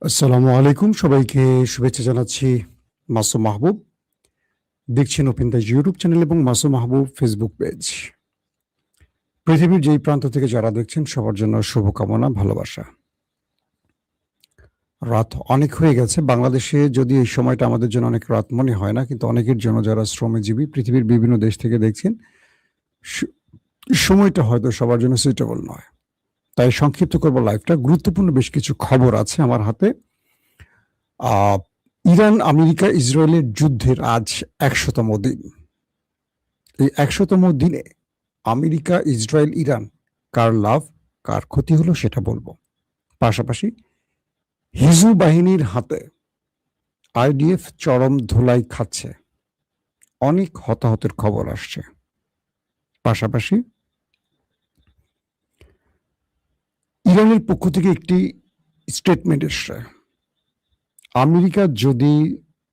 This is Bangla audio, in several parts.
আসসালামু আলাইকুম, সবাইকে শুভেচ্ছা জানাচ্ছি। মাসুম মাহবুব দেখছেন ওপেন দ্য ইউটিউব চ্যানেল এবং মাসুম মাহবুব ফেসবুক পেজ। পৃথিবীর যেই প্রান্ত থেকে যারা দেখছেন সবার জন্য শুভকামনা, ভালোবাসা। রাত অনেক হয়ে গেছে বাংলাদেশে, যদি এই সময়টা আমাদের জন্য অনেক রাত মনে হয় না, কিন্তু অনেকের জন্য যারা শ্রমজীবী পৃথিবীর বিভিন্ন দেশ থেকে দেখছেন সময়টা হয়তো সবার জন্য সুইটেবল নয়। তাই সংক্ষিপ্ত করব লাইভটা। গুরুত্বপূর্ণ বেশ কিছু খবর আছে আমার হাতে। আহ ইরান আমেরিকা ইসরায়েলের যুদ্ধের আজ ১০০তম দিন। এই ১০০তম দিনে আমেরিকা ইসরায়েল ইরান কার লাভ কার ক্ষতি হলো সেটা বলবো। পাশাপাশি হিজু বাহিনীর হাতে আইডিএফ চরম ধুলাই খাচ্ছে, অনেক হতাহতের খবর আসছে। পাশাপাশি ইরানের পক্ষ থেকে একটি স্টেটমেন্ট এসছে, আমেরিকা যদি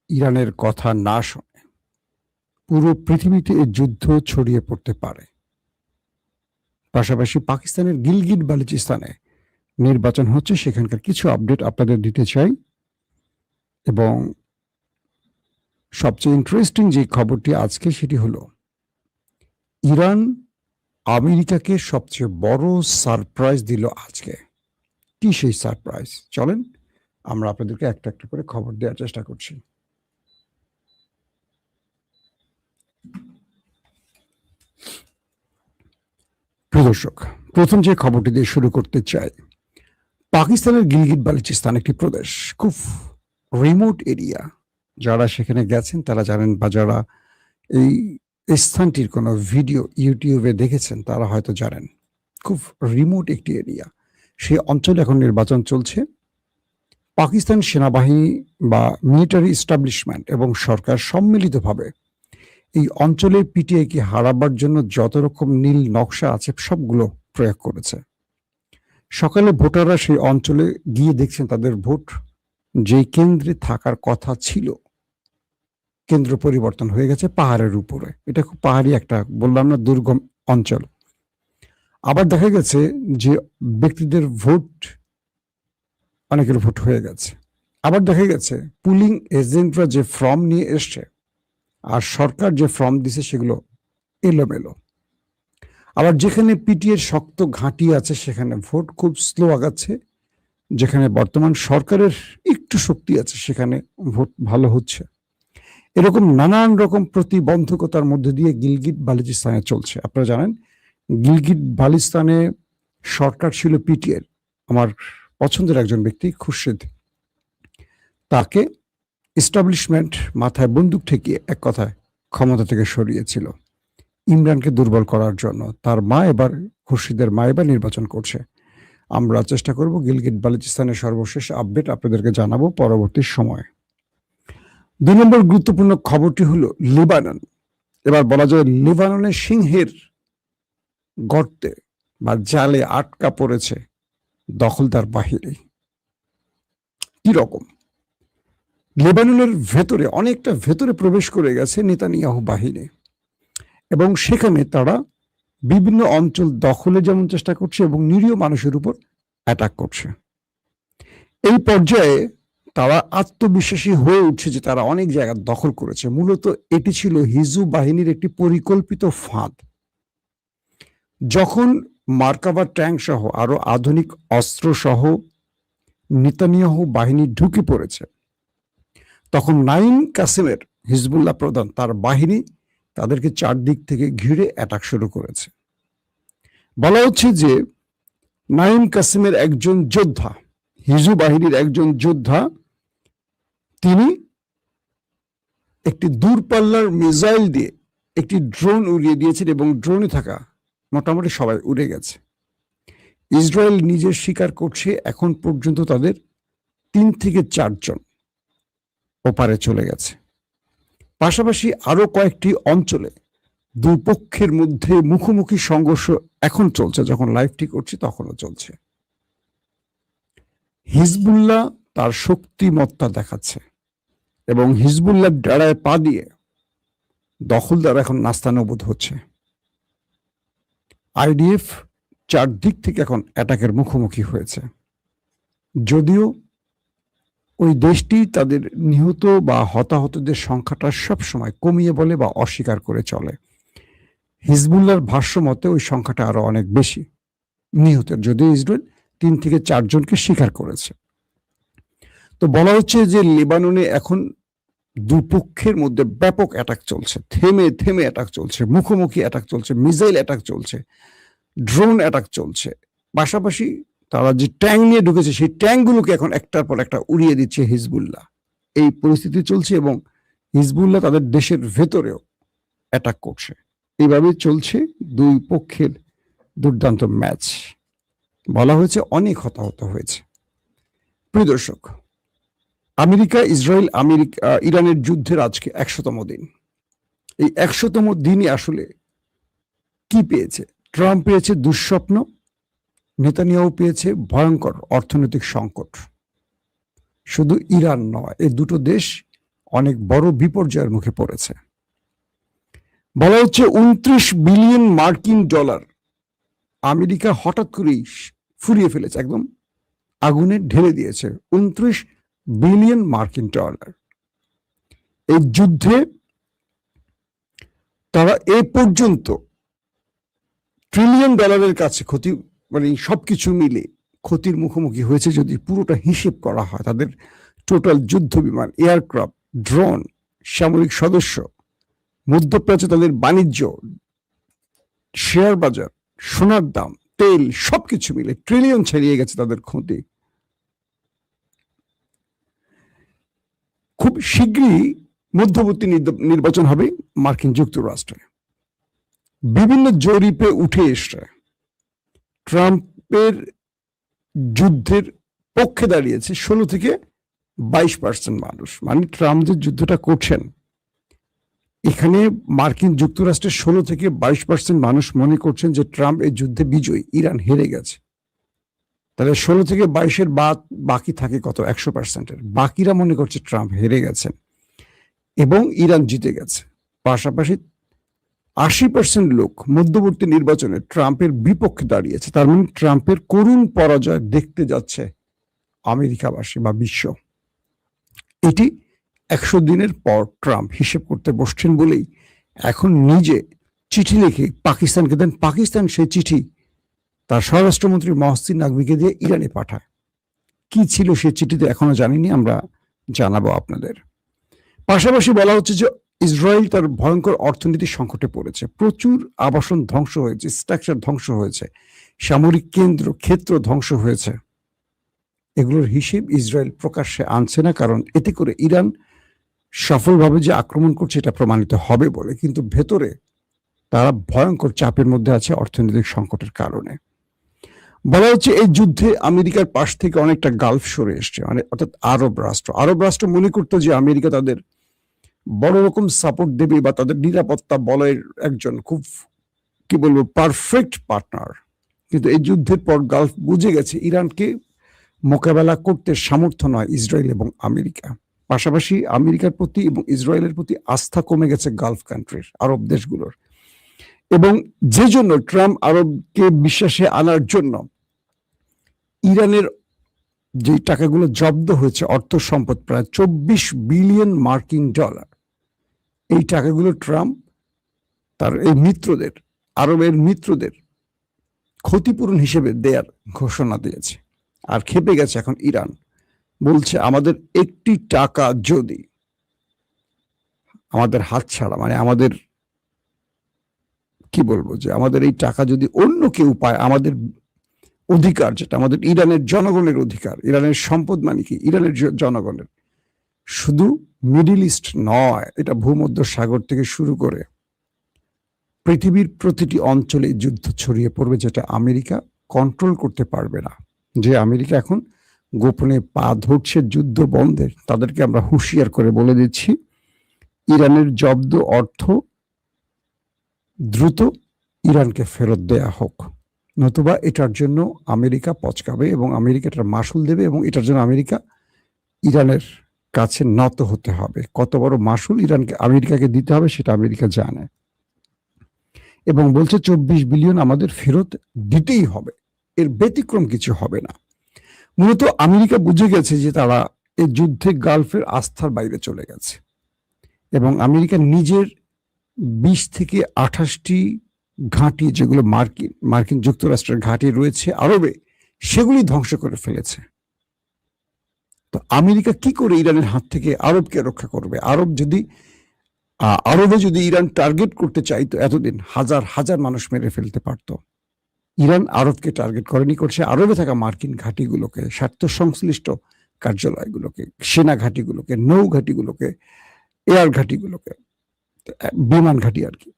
ইরানের কথা না শোনে পুরো পৃথিবীতে এই যুদ্ধ ছড়িয়ে পড়তে পারে। পাশাপাশি পাকিস্তানের গিলগিট বালুচিস্তানে নির্বাচন হচ্ছে, সেখানকার কিছু আপডেট আপনাদের দিতে চাই। এবং সবচেয়ে ইন্টারেস্টিং যে খবরটি আজকে সেটি হলো ইরান আমেরিকাকে সবচেয়ে বড় সারপ্রাইজ দিল আজকে। কি সেই সারপ্রাইজ? চলেন আমরা আপনাদেরকে একটা একটা করে খবর দেওয়ার চেষ্টা করছি। প্রিয় দর্শক, প্রথম যে খবরটি দিয়ে শুরু করতে চাই, পাকিস্তানের গিলগিট বালুচিস্তান একটি প্রদেশ, খুব রিমোট এরিয়া। যারা সেখানে গেছেন তারা জানেন, বা যারা এই স্থানটির কোনো ভিডিও ইউটিউবে দেখেছেন তারা হয়তো জানেন, খুব রিমোট একটি এরিয়া। সেই অঞ্চলে এখন নির্বাচন চলছে। পাকিস্তান সেনাবাহিনী বা মিলিটারি এস্টাবলিশমেন্ট এবং সরকার সম্মিলিতভাবে এই অঞ্চলে পিটিআইকে হারাবার জন্য যত রকম নীল নকশা আছে সবগুলো প্রয়োগ করেছে। সকালে ভোটাররা সেই অঞ্চলে গিয়ে দেখছেন তাদের ভোট যে কেন্দ্রে থাকার কথা ছিল, কেন্দ্র পরিবর্তন হয়ে গেছে পাহাড়ের উপরে। এটা খুব পাহাড়ি একটা, বললাম না, দুর্গম অঞ্চল। আবার দেখা গেছে যে ব্যক্তিদের ভোট, অনেকের ভোট হয়ে গেছে। আবার দেখা গেছে পুলিং এজেন্টরা যে ফর্ম নিয়ে এসছে আর সরকার যে ফর্ম দিছে সেগুলো এলোমেলো। আবার যেখানে পিটিএর শক্ত ঘাঁটি আছে সেখানে ভোট খুব স্লো আগাচ্ছে, যেখানে বর্তমান সরকারের একটু শক্তি আছে সেখানে ভোট ভালো হচ্ছে। এরকম নানান রকম প্রতিবন্ধকতার মধ্যে দিয়ে গিলগিট বালুচিস্তানে চলছে। আপনারা জানেন গিলগিট বালুচিস্তানে সরকার ছিল পিটিএর, আমার পছন্দের একজন ব্যক্তি খুরশিদ, তাকে এস্টাবলিশমেন্ট মাথায় বন্দুক ঠেকিয়ে এক কথায় ক্ষমতা থেকে সরিয়েছিল ইমরানকে দুর্বল করার জন্য। তার মা এবার, খুরশিদের মা এবার নির্বাচন করছে। আমরা চেষ্টা করব গিলগিট বালুচিস্তানের সর্বশেষ আপডেট আপনাদেরকে জানাবো পরবর্তী সময়ে। ২ নম্বর গুরুত্বপূর্ণ খবরটি হলো লেবানন। এবার বলা যায় লেবাননের সিংহের গর্তে বা জালে আটকা পড়েছে দখলদার বাহিনী। কি রকম? লেবাননের ভেতরে, অনেকটা ভেতরে প্রবেশ করে গেছে নেতানিয়াহু বাহিনী এবং সেখানে তারা বিভিন্ন অঞ্চল দখলে যেমন চেষ্টা করছে এবং নিরীহ মানুষের উপর অ্যাটাক করছে। এই পর্যায়ে তারা আত্মবিশ্বাসী হয়ে উঠছে যে তারা অনেক জায়গা দখল করেছে। মূলত এটি ছিল হিজু বাহিনীর একটি পরিকল্পিত ফাঁদ। যখন মার্কাভা ট্যাঙ্ক সহ আরো আধুনিক অস্ত্র সহ নেতানিয়াহু বাহিনী ঢুকে পড়েছে, তখন নাইম কাসেমের হিজবুল্লাহ প্রধান তার বাহিনী তাদেরকে চারদিক থেকে ঘিরে অ্যাটাক শুরু করেছে। বলা হচ্ছে যে নাইম কাসেমের একজন যোদ্ধা, হিজু বাহিনীর একজন যোদ্ধা, তিনি একটি দূরপাল্লার মিসাইল দিয়ে একটি ড্রোন উড়িয়ে দিয়েছেন এবং ড্রোনে থাকা মোটামুটি সবাই উড়ে গেছে। ইসরায়েল নিজে স্বীকার করছে এখন পর্যন্ত তাদের ৩ থেকে ৪ জন ওপারে চলে গেছে। পাশাপাশি আরো কয়েকটি অঞ্চলে দুই পক্ষের মধ্যে মুখোমুখি সংঘর্ষ এখন চলছে, যখন লাইভটি করছি তখনও চলছে। হিজবুল্লাহ তার শক্তিমত্তা দেখাচ্ছে এবং হিজবুল্লাহ ডেরায় পা দিয়ে দখলদার এখন নাস্তানাবুদ হচ্ছে। আইডিএফ চারদিক থেকে এখন অ্যাটাকের মুখোমুখি হয়েছে। যদিও ওই দেশটি তাদের নিহত বা হতাহতদের সংখ্যাটা সবসময় কমিয়ে বলে বা অস্বীকার করে চলে। হিজবুল্লাহর ভাষ্য মতে ওই সংখ্যাটা আরো অনেক বেশি নিহতের, যদিও ইসরায়েল 3 থেকে 4 জনকে স্বীকার করেছে। তো বলা হচ্ছে যে লেবাননে এখন দুপক্ষের মধ্যে ব্যাপক অ্যাটাক চলছে, থেমে থেমে অ্যাটাক চলছে, মুখোমুখি অ্যাটাক চলছে, মিসাইল অ্যাটাক চলছে, ড্রোন অ্যাটাক চলছে। পাশাপাশি তারা যে ট্যাঙ্ক নিয়ে ঢুকেছে সেই ট্যাঙ্কগুলোকে এখন একটার পর একটা উড়িয়ে দিচ্ছে হিজবুল্লাহ। এই পরিস্থিতি চলছে এবং হিজবুল্লাহ তাদের দেশের ভেতরেও অ্যাটাক করছে। এইভাবে চলছে দুই পক্ষের দুর্দান্ত ম্যাচ। বলা হয়েছে অনেক হতাহত হয়েছে। প্রিয় দর্শক, আমেরিকা ইসরায়েল ইরানের যুদ্ধের আজকে 100তম দিন। এই 100তম দিনই আসলে কি পেয়েছে? ট্রাম্প পেয়েছে দুঃস্বপ্ন, নেতানিয়াহু পেয়েছে ভয়ঙ্কর অর্থনৈতিক সংকট। শুধু ইরান নয়, এই দুটো দেশ অনেক বড় বিপর্যয়ের মুখে পড়েছে। বলা হচ্ছে 29 বিলিয়ন মার্কিন ডলার আমেরিকা হঠাৎ করেই ফুরিয়ে ফেলেছে, একদম আগুনে ঢেলে দিয়েছে 29 বিলিয়ন মার্কিন ডলার। এই যুদ্ধে তারা এ পর্যন্ত ট্রিলিয়ন ডলারের কাছে ক্ষতি, মানে সবকিছু মিলে ক্ষতির মুখোমুখি হয়েছে যদি পুরোটা হিসেব করা হয়। তাদের টোটাল যুদ্ধ বিমান, এয়ারক্রাফট, ড্রোন, সামরিক সদস্য, মধ্যপ্রাচ্যে তাদের বাণিজ্য, শেয়ার বাজার, সোনার দাম, তেল, সবকিছু মিলে ট্রিলিয়ন ছাড়িয়ে গেছে তাদের ক্ষতি। খুব শীঘ্রই মধ্যবর্তী নির্বাচন হবে মার্কিন যুক্তরাষ্ট্রে। বিভিন্ন জরিপে উঠে এসছে ট্রাম্পের যুদ্ধের পক্ষে দাঁড়িয়েছে 16 থেকে 22% মানুষ। মানে ট্রাম্প যে যুদ্ধটা করছেন, এখানে মার্কিন যুক্তরাষ্ট্রের 16 থেকে 22% মানুষ মনে করছেন যে ট্রাম্প এই যুদ্ধে বিজয়ী, ইরান হেরে গেছে। তাহলে 16 থেকে 22-এর বাকি থাকে কত? 100%-এর বাকিরা মনে করছে ট্রাম্প হেরে গেছেন এবং ইরান জিতে গেছে। পাশাপাশি 80% লোক মধ্যবর্তী নির্বাচনে ট্রাম্পের বিপক্ষে দাঁড়িয়েছে। তার মানে ট্রাম্পের করুণ পরাজয় দেখতে যাচ্ছে আমেরিকাবাসী বা বিশ্ব। এটি 100 দিনের পর ট্রাম্প হিসেব করতে বসছেন বলেই এখন নিজে চিঠি লিখে পাকিস্তানকে দেন। পাকিস্তান সেই চিঠি তার স্বরাষ্ট্রমন্ত্রী মহসিন নাকভিকে দিয়ে ইরানে পাঠায়। কি ছিল সেই চিঠিতে এখনো জানিনি, আমরা জানাবো আপনাদের। পাশাপাশি বলা হচ্ছে যে ইসরায়েল তার ভয়ঙ্কর অর্থনৈতিক সংকটে পড়েছে। প্রচুর আবাসন ধ্বংস হয়েছে, স্ট্রাকচার ধ্বংস হয়েছে, সামরিক ক্ষেত্র ধ্বংস হয়েছে। এগুলোর হিসেব ইসরায়েল প্রকাশ্যে আনছে না, কারণ এতে করে ইরান সফলভাবে যে আক্রমণ করছে এটা প্রমাণিত হবে বলে। কিন্তু ভেতরে তারা ভয়ঙ্কর চাপের মধ্যে আছে অর্থনৈতিক সংকটের কারণে। বলা হচ্ছে এই যুদ্ধে আমেরিকার পাশ থেকে অনেকটা গালফ সরে এসছে, মানে অর্থাৎ আরব রাষ্ট্র মনে করতো যে আমেরিকা তাদের বড় রকম সাপোর্ট দেবে বা তাদের নিরাপত্তা বলয়ের একজন খুব কি বলবো পারফেক্ট পার্টনার। কিন্তু এই যুদ্ধের পর গালফ বুঝে গেছে ইরানকে মোকাবেলা করতে সামর্থ্য নয় ইসরায়েল এবং আমেরিকা। পাশাপাশি আমেরিকার প্রতি এবং ইসরায়েলের প্রতি আস্থা কমে গেছে গালফ কান্ট্রির, আরব দেশগুলোর। এবং যে জন্য ট্রাম্প আরবকে বিশ্বাসে আনার জন্য ইরানের যে টাকাগুলো জব্দ হয়েছে, অর্থ সম্পদ প্রায় 24 বিলিয়ন মার্কিন ডলার, এই টাকাগুলো ট্রাম্প তার এই মিত্রদের, আরবের মিত্রদের ক্ষতিপূরণ হিসেবে দেয়ার ঘোষণা দিয়েছে। আর খেপে গেছে এখন ইরান, বলছে আমাদের একটি টাকা যদি আমাদের হাত ছাড়া, মানে আমাদের কি বলবো যে আমাদের এই টাকা যদি অন্য কেউ পায়, আমাদের অধিকার যেটা আমাদের ইরানের জনগণের অধিকার, ইরানের সম্পদ মানে কি ইরানের জনগণের, শুধু মিডল ইস্ট নয়, এটা ভূমধ্য সাগর থেকে শুরু করে পৃথিবীর প্রতিটি অঞ্চলে যুদ্ধ ছড়িয়ে পড়বে, যেটা আমেরিকা কন্ট্রোল করতে পারবে না। যে আমেরিকা এখন গোপনে পা ধরছে যুদ্ধ বন্ধের, তাদেরকে আমরা হুঁশিয়ার করে বলে দিচ্ছি ইরানের জব্দ অর্থ দ্রুত ইরানকে ফেরত দেয়া হোক, নতুবা এটার জন্য আমেরিকা পচকাবে এবং আমেরিকা এটার মাসুল দেবে এবং এটার জন্য ইরানের কাছে নত হতে হবে। কত বড় মাসুল আমেরিকাকে দিতে হবে সেটা আমেরিকা জানে এবং বলছে 24 বিলিয়ন আমাদের ফেরত দিতেই হবে, এর ব্যতিক্রম কিছু হবে না। মূলত আমেরিকা বুঝে গেছে যে তারা এই যুদ্ধে গালফের আস্থার বাইরে চলে গেছে এবং আমেরিকা নিজের 20 থেকে 28টি ঘাঁটি, যেগুলো মার্কিন যুক্তরাষ্ট্রের ঘাঁটি রয়েছে আরবে, সেগুলি ধ্বংস করে ফেলেছে। তো আমেরিকা কি করে ইরানের হাত থেকে আরবকে রক্ষা করবে? আরবে যদি ইরান টার্গেট করতে চাইতো, এতদিন হাজার হাজার মানুষ মেরে ফেলতে পারত। ইরান আরবকে টার্গেট করেনি, করছে আরবে থাকা মার্কিন ঘাঁটিগুলোকে, স্বার্থ সংশ্লিষ্ট কার্যালয়গুলোকে, সেনা ঘাঁটিগুলোকে, নৌ ঘাঁটিগুলোকে, এয়ার ঘাঁটিগুলোকে, বিমান ঘাঁটি আর কি।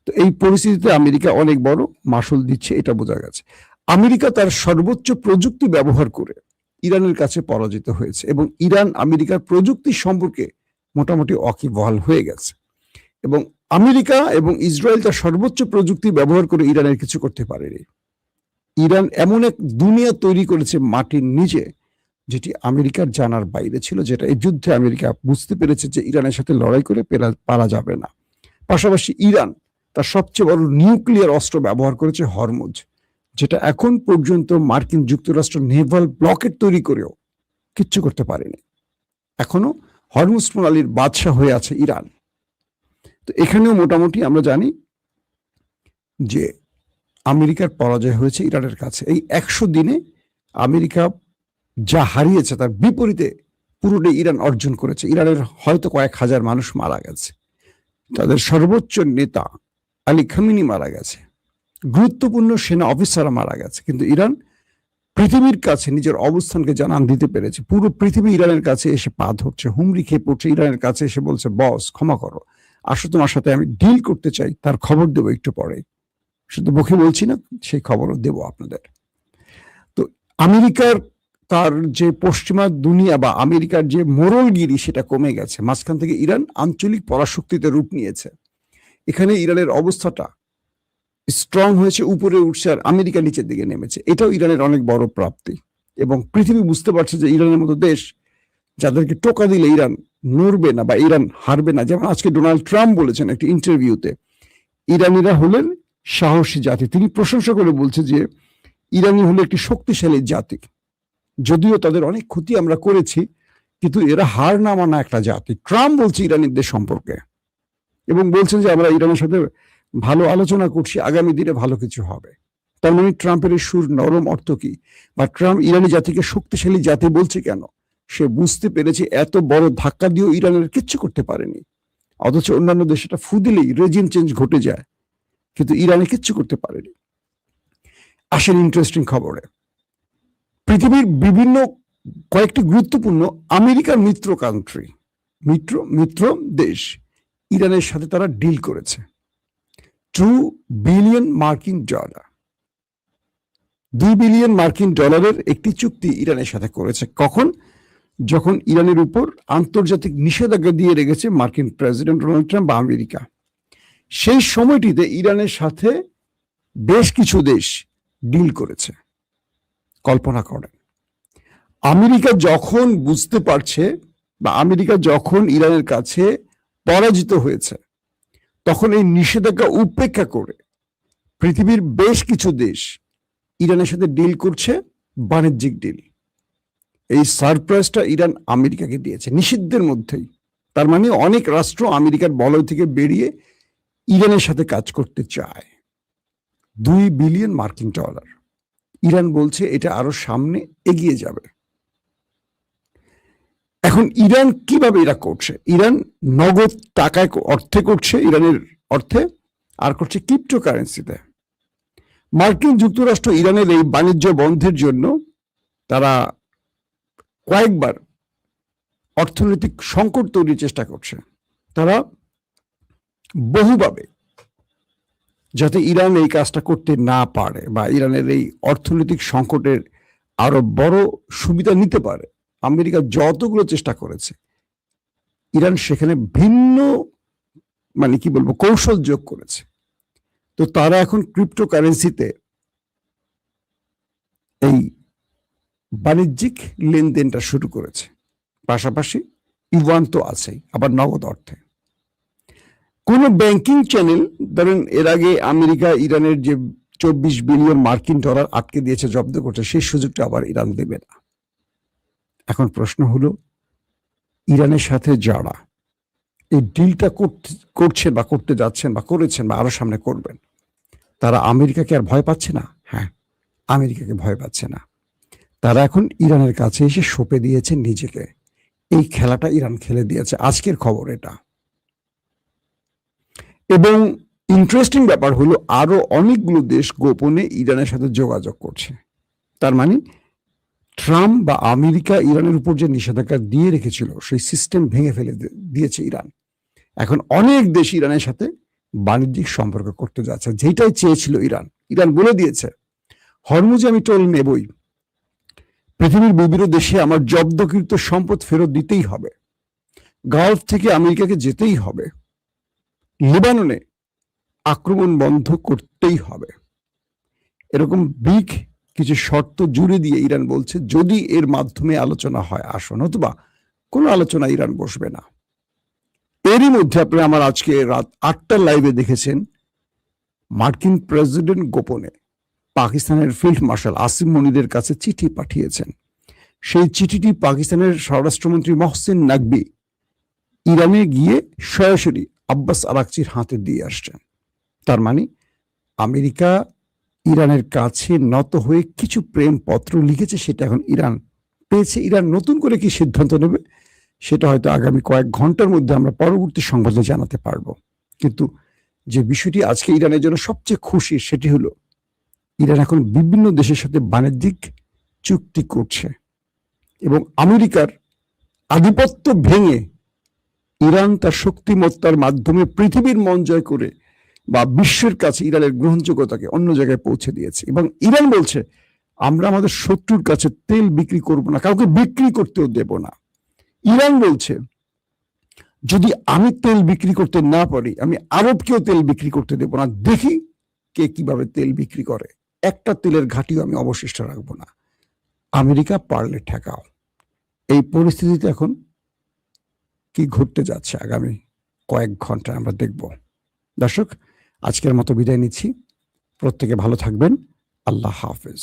তো এই পরিস্থিতিতে আমেরিকা অনেক বড় মাসুল দিচ্ছে, এটা বোঝা গেছে। আমেরিকা তার সর্বোচ্চ প্রযুক্তি ব্যবহার করে ইরানের কাছে পরাজিত হয়েছে এবং ইরান আমেরিকার প্রযুক্তি সম্পর্কে মোটামুটি ওয়াকিবহাল হয়ে গেছে এবং আমেরিকা এবং ইসরায়েল তার সর্বোচ্চ প্রযুক্তি ব্যবহার করে ইরানের কিছু করতে পারেনি। ইরান এমন এক দুনিয়া তৈরি করেছে মাটির নিচে, যেটি আমেরিকার জানার বাইরে ছিল, যেটা এই যুদ্ধে আমেরিকা বুঝতে পেরেছে যে ইরানের সাথে লড়াই করে পারা যাবে না। পাশাপাশি ইরান তার সবচেয়ে বড় নিউক্লিয়ার অস্ত্র ব্যবহার করেছে হরমুজ, যেটা এখন পর্যন্ত মার্কিন যুক্তরাষ্ট্র নেভাল ব্লকেট তৈরি করেও কিচ্ছু করতে পারেনি। এখনো হরমুজ প্রণালীর বাদশা হয়ে আছে ইরান। তো এখানেও মোটামুটি আমরা জানি যে আমেরিকার পরাজয় হয়েছে ইরানের কাছে। এই 100 দিনে আমেরিকা যা হারিয়েছে তার বিপরীতে পুরোটাই ইরান অর্জন করেছে। ইরানের হয়তো কয়েক হাজার মানুষ মারা গেছে, তাদের সর্বোচ্চ নেতা আলী খামেনি মারা গেছে, গুরুত্বপূর্ণ সেনা অফিসাররা মারা গেছে, কিন্তু ইরান পৃথিবীর কাছে নিজের অবস্থানকে জানান দিতে পেরেছে। পুরো পৃথিবী ইরানের কাছে এসে পা ধরছে, হুমড়ি খেয়ে পড়ছে, ইরানের কাছে এসে বলছে, বস ক্ষমা করো, আসো তোমার সাথে আমি ডিল করতে চাই, তার খবর দেবো একটু পরে। শুধু মুখে বলছি না, সেই খবরও দেবো আপনাদের। তো আমেরিকার তার যে পশ্চিমা দুনিয়া বা আমেরিকার যে মোরলগিরি, সেটা কমে গেছে। মাঝখান থেকে ইরান আঞ্চলিক পরাশক্তিতে রূপ নিয়েছে। এখানে ইরানের অবস্থাটা স্ট্রং হয়েছে, উপরে উঠছে, আর আমেরিকা নিচের দিকে নেমেছে। এটাও ইরানের অনেক বড় প্রাপ্তি এবং পৃথিবী বুঝতে পারছে যে ইরানের মতো দেশ, যাদেরকে টোকা দিলে ইরান নড়বে না বা ইরান হারবে না। যেমন আজকে ডোনাল্ড ট্রাম্প বলেছেন একটি ইন্টারভিউতে, ইরানিরা হলেন সাহসী জাতি। তিনি প্রশংসা করে বলছে যে ইরানি হলো একটি শক্তিশালী জাতি, যদিও তাদের অনেক ক্ষতি আমরা করেছি, কিন্তু এরা হার না মানা একটা জাতি। ট্রাম্প বলছে ইরানিদের সম্পর্কে এবং বলছেন যে আমরা ইরানের সাথে ভালো আলোচনা করছি, আগামী দিনে ভালো কিছু হবে। তার মানে ট্রাম্পের এই সুর নরম অর্থ কি, বা ট্রাম্প ইরানি জাতিকে শক্তিশালী জাতি বলছে কেন? সে বুঝতে পেরেছে এত বড় ধাক্কা দিয়েও ইরানের কিচ্ছু করতে পারেনি, অথচ অন্যান্য দেশে এটা ফু দিলেই রেজিম চেঞ্জ ঘটে যায়, কিন্তু ইরানে কিচ্ছু করতে পারেনি। আসেন ইন্টারেস্টিং খবরে। পৃথিবীর বিভিন্ন কয়েকটি গুরুত্বপূর্ণ আমেরিকার মিত্র দেশ ইরানের সাথে তারা ডিল করেছে। $2 বিলিয়ন মার্কিন ডলার, $2 বিলিয়ন মার্কিন ডলারের একটি চুক্তি ইরানের সাথে করেছে। কখন? যখন ইরানের উপর আন্তর্জাতিক নিষেধাজ্ঞা দিয়ে রেখেছে মার্কিন প্রেসিডেন্ট ডোনাল্ড ট্রাম্প বা আমেরিকা। সেই সময়টিতে ইরানের সাথে বেশ কিছু দেশ ডিল করেছে। কল্পনা করেন, আমেরিকা যখন বুঝতে পারছে বা আমেরিকা যখন ইরানের কাছে পরাজিত হয়েছে, তখন এই নিষেধাজ্ঞা উপেক্ষা করে পৃথিবীর বেশ কিছু দেশ ইরানের সাথে ডিল করছে, বাণিজ্যিক ডিল। এই সারপ্রাইজটা ইরান আমেরিকাকে দিয়েছে নিষিদ্ধের মধ্যেই। তার মানে অনেক রাষ্ট্র আমেরিকার বলয় থেকে বেরিয়ে ইরানের সাথে কাজ করতে চায়। $2 বিলিয়ন মার্কিন ডলার। ইরান বলছে এটা আরো সামনে এগিয়ে যাবে। এখন ইরান কিভাবে এটা করছে? ইরান নগদ টাকায় অর্থে করছে, ইরানের অর্থে, আর করছে ক্রিপ্টোকারেন্সিতে। মার্কিন যুক্তরাষ্ট্র ইরানের এই বাণিজ্য বন্ধের জন্য তারা কয়েকবার অর্থনৈতিক সংকট তৈরির চেষ্টা করছে। তারা বহুভাবে, যাতে ইরান এই কাজটা করতে না পারে বা ইরানের এই অর্থনৈতিক সংকটের আরো বড় সুবিধা নিতে পারে, আমেরিকা যতগুলো চেষ্টা করেছে, ইরান সেখানে ভিন্ন কৌশল যোগ করেছে। তো তারা এখন ক্রিপ্টোকারেন্সিতে এই বাণিজ্যিক লেনদেনটা শুরু করেছে। পাশাপাশি ইউয়ান তো আছেই, আবার নগদ অর্থে। কোন ব্যাংকিং চ্যানেল, ধরেন এর আগে আমেরিকা ইরানের যে $24 বিলিয়ন মার্কিন ডলার আটকে দিয়েছে, জব্দ করছে, সেই সুযোগটা আবার ইরান দেবে না। এখন প্রশ্ন হলো, ইরানের সাথে যারা এই ডিলটা করছেন বা করতে যাচ্ছেন বা করেছেন বা আরো সামনে করবেন, তারা আমেরিকাকে আর ভয় পাচ্ছে না? হ্যাঁ, আমেরিকাকে ভয় পাচ্ছে না। তারা এখন ইরানের কাছে এসে সঁপে দিয়েছে নিজেকে। এই খেলাটা ইরান খেলে দিয়েছে। আজকের খবর এটা। এবং ইন্টারেস্টিং ব্যাপার হলো আরো অনেকগুলো দেশ গোপনে ইরানের সাথে যোগাযোগ করছে। তার মানে ট্রাম্প বা আমেরিকা ইরানের উপর যে নিষেধাজ্ঞা দিয়ে রেখেছিল সেই সিস্টেম ভেঙে ফেলে দিয়েছে ইরান। এখন অনেক দেশ ইরানের সাথে বাণিজ্যিক সম্পর্ক করতে যাচ্ছে, যেটাই চেয়েছিল ইরান। ইরান বলে দিয়েছে, হরমুজে আমি টোল নেবই, পৃথিবীর বিভিন্ন দেশে আমার জব্দকৃত সম্পদ ফেরত দিতেই হবে, গালফ থেকে আমেরিকাকে যেতেই হবে, লেবাননে আক্রমণ বন্ধ করতেই হবে। এরকম বিগ কিছু শর্ত জুড়ে দিয়ে ইরান বলছে যদি এর মাধ্যমে আলোচনা হয় আসো, নতুবা কোনো আলোচনা ইরান বসবে না। এরই মধ্যে আপনি আমার আজকে রাত 8টার লাইভে দেখেছেন মার্কিন প্রেসিডেন্ট গোপনে পাকিস্তানের ফিল্ড মার্শাল আসিম মনিরের কাছে চিঠি পাঠিয়েছেন। সেই চিঠিটি পাকিস্তানের স্বরাষ্ট্রমন্ত্রী মহসিন নাকবি ইরানে গিয়ে সরাসরি আব্বাস আরাকচির হাতে দিয়ে আসছেন। তার মানে আমেরিকা ইরানের কাছে নত হয়ে কিছু প্রেম পত্র লিখেছে, সেটা এখন ইরান পেয়েছে। ইরান নতুন করে কি সিদ্ধান্ত নেবে সেটা হয়তো আগামী কয়েক ঘন্টার মধ্যে আমরা পরবর্তী সংবাদে জানাতে পারবো। কিন্তু যে বিষয়টি আজকে ইরানের জন্য সবচেয়ে খুশি সেটি হলো ইরান এখন বিভিন্ন দেশের সাথে বাণিজ্যিক চুক্তি করছে এবং আমেরিকার আধিপত্য ভেঙে ইরান তার শক্তিমত্তার মাধ্যমে পৃথিবীর মন জয় করে বা বিশ্বের কাছে ইরানের গ্রহণযোগ্যতাকে অন্য জায়গায় পৌঁছে দিয়েছে। এবং ইরান বলছে আমরা আমাদের শত্রুর কাছে তেল বিক্রি করব না, কাউকে বিক্রি করতেও দেব না। ইরান বলছে যদি আমি তেল বিক্রি করতে না পারি আমি আরবকেও তেল বিক্রি করতে দেব না, দেখি কে কিভাবে তেল বিক্রি করে, একটা তেলের ঘাটিও আমি অবশিষ্ট রাখবো না, আমেরিকা পারলে ঠেকাও। এই পরিস্থিতিতে এখন কি ঘটতে যাচ্ছে আগামী কয়েক ঘন্টা আমরা দেখব। দর্শক, আজকের মতো বিদায় নিচ্ছি। প্রত্যেকে ভালো থাকবেন। আল্লাহ হাফেজ।